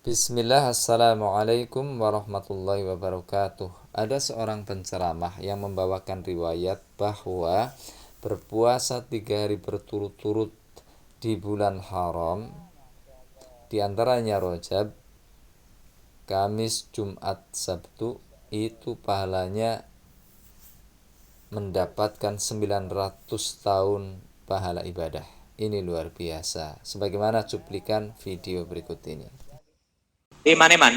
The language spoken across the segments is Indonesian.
Bismillah, Assalamualaikum warahmatullahi wabarakatuh. Ada seorang penceramah yang membawakan riwayat bahwa berpuasa 3 hari berturut-turut di bulan haram, di antaranya Rajab, Kamis, Jumat, Sabtu, itu pahalanya mendapatkan 900 tahun pahala ibadah. Ini luar biasa. Sebagaimana cuplikan video berikut ini. Iman-iman.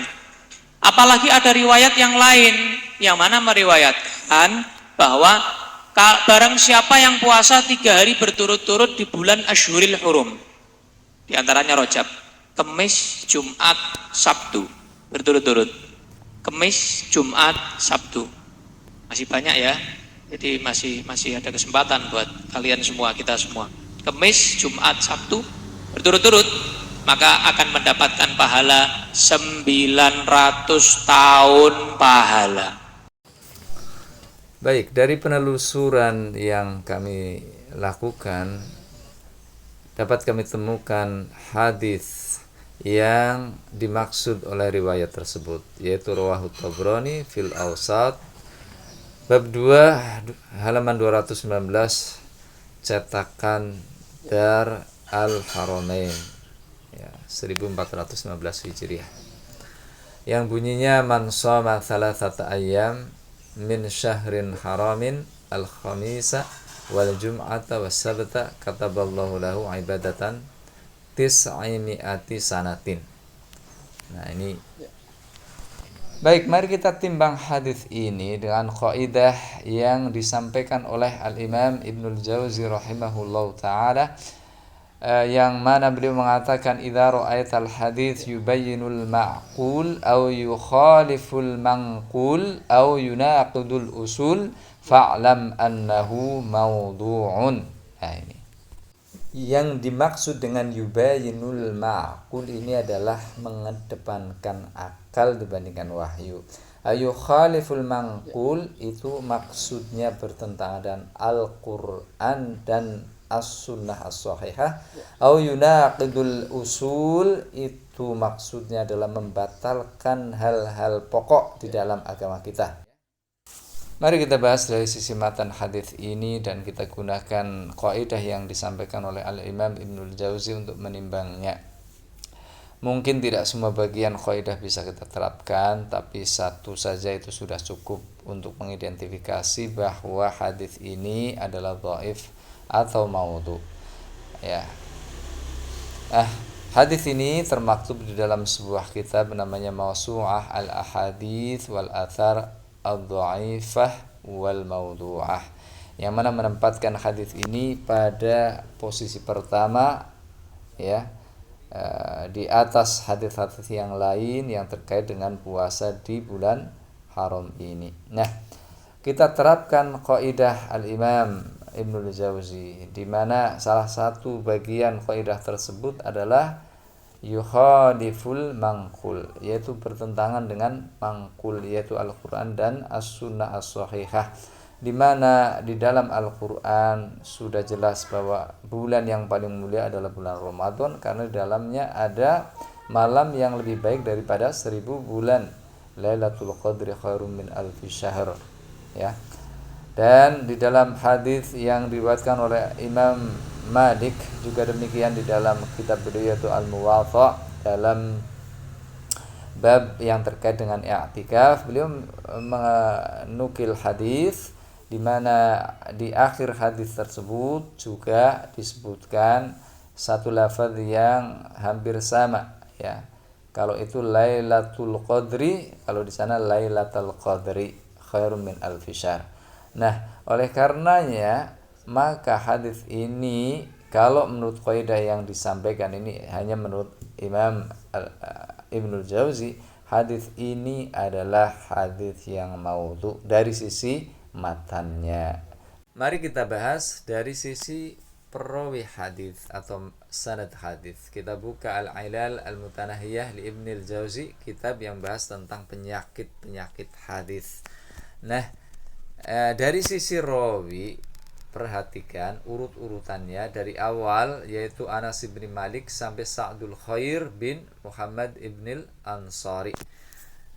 Apalagi ada riwayat yang lain yang mana meriwayatkan bahwa barang siapa yang puasa 3 hari berturut-turut di bulan Ashhuril Hurum, di antaranya Rajab, Kamis, Jumat, Sabtu, berturut-turut. Kamis, Jumat, Sabtu. Masih banyak ya. Jadi masih ada kesempatan buat kalian semua, kita semua. Kamis, Jumat, Sabtu berturut-turut, maka akan mendapatkan pahala 900 tahun pahala. Baik, dari penelusuran yang kami lakukan, dapat kami temukan hadis yang dimaksud oleh riwayat tersebut, yaitu rawahu Tabrani fil Awsat bab 2 halaman 219, cetakan Dar Al-Haramain ya, 1415 Hijriah, yang bunyinya man shoma thalathata ayyam min syahrin haramin al-khamisa wal jum'ata was sabta kataballahu lahu ibadatan tis'imi'ati sanatin. Nah, ini baik, mari kita timbang hadis ini dengan kaidah yang disampaikan oleh Al-Imam Ibnul Jauzi rahimahullahu taala, yang mana beliau mengatakan idza ra'aital hadits yubayyinul ma'qul aw yukhaliful manqul aw yunaqidul usul fa'lam annahu mawdu'un. Nah, ini yang dimaksud dengan yubayyinul ma'qul ini adalah mengedepankan akal dibandingkan wahyu. Ayu khaliful manqul itu maksudnya bertentangan dengan Al-Qur'an dan as-sunnah as-sahihah. Au yunaqidul usul itu maksudnya adalah membatalkan hal-hal pokok di dalam agama kita. Mari kita bahas dari sisi matan hadis ini dan kita gunakan kaidah yang disampaikan oleh Al-Imam Ibnul Jauzi untuk menimbangnya. Mungkin tidak semua bagian kaidah bisa kita terapkan, tapi satu saja itu sudah cukup untuk mengidentifikasi bahwa hadis ini adalah dhaif atau maudhu. Ya. Hadis ini termaktub di dalam sebuah kitab namanya Mawsu'ah Al-Ahadits wal Athar Ad-Dha'ifah wal Mawdu'ah, yang mana menempatkan hadis ini pada posisi pertama ya, di atas hadis-hadis yang lain yang terkait dengan puasa di bulan haram ini. Nah, kita terapkan kaidah Al-Imam Ibnul Jauzi, di mana salah satu bagian kaidah tersebut adalah yukhadiful mangkul, yaitu bertentangan dengan mangkul, yaitu Al-Quran dan As-Sunnah As-Sahihah, di mana di dalam Al-Quran sudah jelas bahwa bulan yang paling mulia adalah bulan Ramadan, karena di dalamnya ada malam yang lebih baik daripada 1000 bulan. Lailatul Qadri khairum min alfi syahr ya. Dan di dalam hadis yang diriwayatkan oleh Imam Malik juga demikian, di dalam kitab beliau yaitu Al-Muwatta, dalam bab yang terkait dengan i'tikaf, beliau menukil hadis di mana di akhir hadis tersebut juga disebutkan satu lafaz yang hampir sama ya. Kalau itu Lailatul Qadri, kalau di sana Lailatul Qadri khairum min alfi syahr. Nah, oleh karenanya maka hadis ini, kalau menurut kaidah yang disampaikan ini hanya menurut Imam Ibnul Jauzi, hadis ini adalah hadis yang maudhu dari sisi matannya. Mari kita bahas dari sisi perawi hadis atau sanad hadis. Kita buka Al-Ilal Al-Mutanahiyah li Ibnul Jauzi, kitab yang bahas tentang penyakit-penyakit hadis. Nah, dari sisi rawi perhatikan urut-urutannya dari awal, yaitu Anas bin Malik sampai Sa'dul Khair bin Muhammad ibnil Ansari.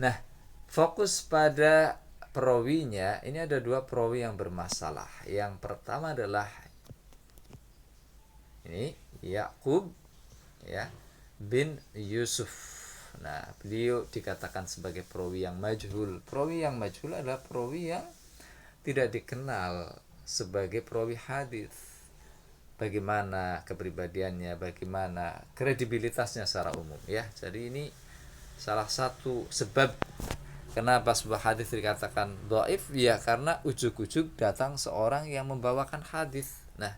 Nah, fokus pada perawinya, ini ada dua perawi yang bermasalah. Yang pertama adalah ini Ya'qub ya bin Yusuf. Nah, beliau dikatakan sebagai perawi yang majhul. Perawi yang majhul adalah perawi yang tidak dikenal sebagai perawi hadis. Bagaimana kepribadiannya, bagaimana kredibilitasnya secara umum ya. Jadi ini salah satu sebab kenapa sebuah hadis dikatakan dhaif, ya karena ujug-ujug datang seorang yang membawakan hadis. Nah,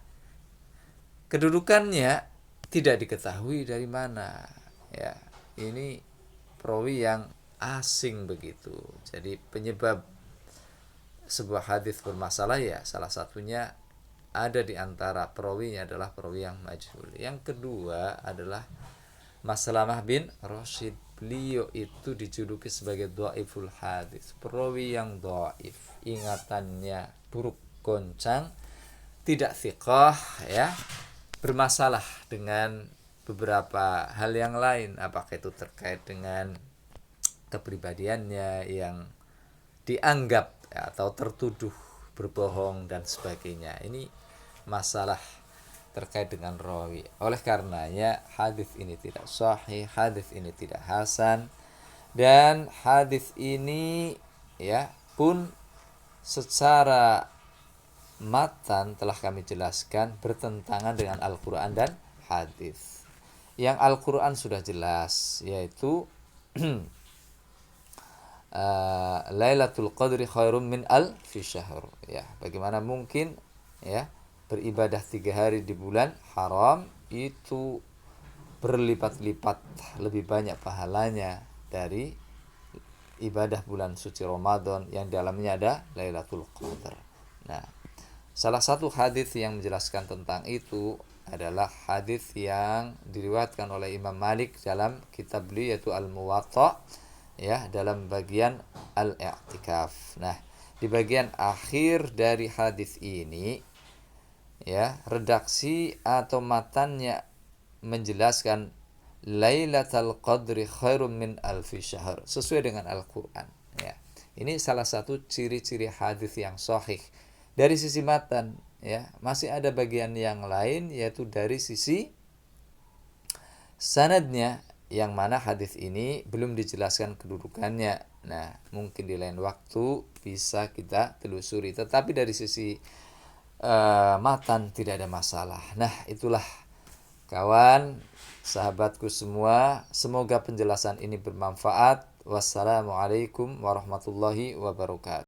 kedudukannya tidak diketahui dari mana ya. Ini perawi yang asing begitu. Jadi penyebab sebuah hadis bermasalah ya salah satunya ada di antara perawinya adalah perawi yang majhul. Yang kedua adalah Maslamah bin Rashid. Beliau itu dijuluki sebagai dhaiful hadis, perawi yang dhaif, ingatannya buruk, goncang, tidak thiqah ya, bermasalah dengan beberapa hal yang lain, apakah itu terkait dengan kepribadiannya yang dianggap ya, atau tertuduh berbohong dan sebagainya. Ini masalah terkait dengan rawi. Oleh karenanya hadis ini tidak sahih, hadis ini tidak hasan, dan hadis ini ya pun secara matan telah kami jelaskan bertentangan dengan Al-Quran dan hadis. Yang Al-Quran sudah jelas, yaitu Lailatul Qadri khairum min alfi syahr. Ya, bagaimana mungkin ya beribadah 3 hari di bulan haram itu berlipat-lipat lebih banyak pahalanya dari ibadah bulan suci Ramadan yang di dalamnya ada Lailatul Qadar. Nah, salah satu hadis yang menjelaskan tentang itu adalah hadis yang diriwayatkan oleh Imam Malik dalam kitab beliau yaitu Al-Muwatta ya, dalam bagian Al-I'tikaf. Nah, di bagian akhir dari hadis ini ya, redaksi atau matannya menjelaskan Lailatul Qadri khairum min alfi syahr, sesuai dengan Al-Qur'an ya. Ini salah satu ciri-ciri hadis yang sahih dari sisi matan ya. Masih ada bagian yang lain yaitu dari sisi sanadnya, yang mana hadis ini belum dijelaskan kedudukannya. Nah, mungkin di lain waktu bisa kita telusuri, tetapi dari sisi matan tidak ada masalah. Nah, itulah kawan, sahabatku semua, semoga penjelasan ini bermanfaat. Wassalamualaikum warahmatullahi wabarakatuh.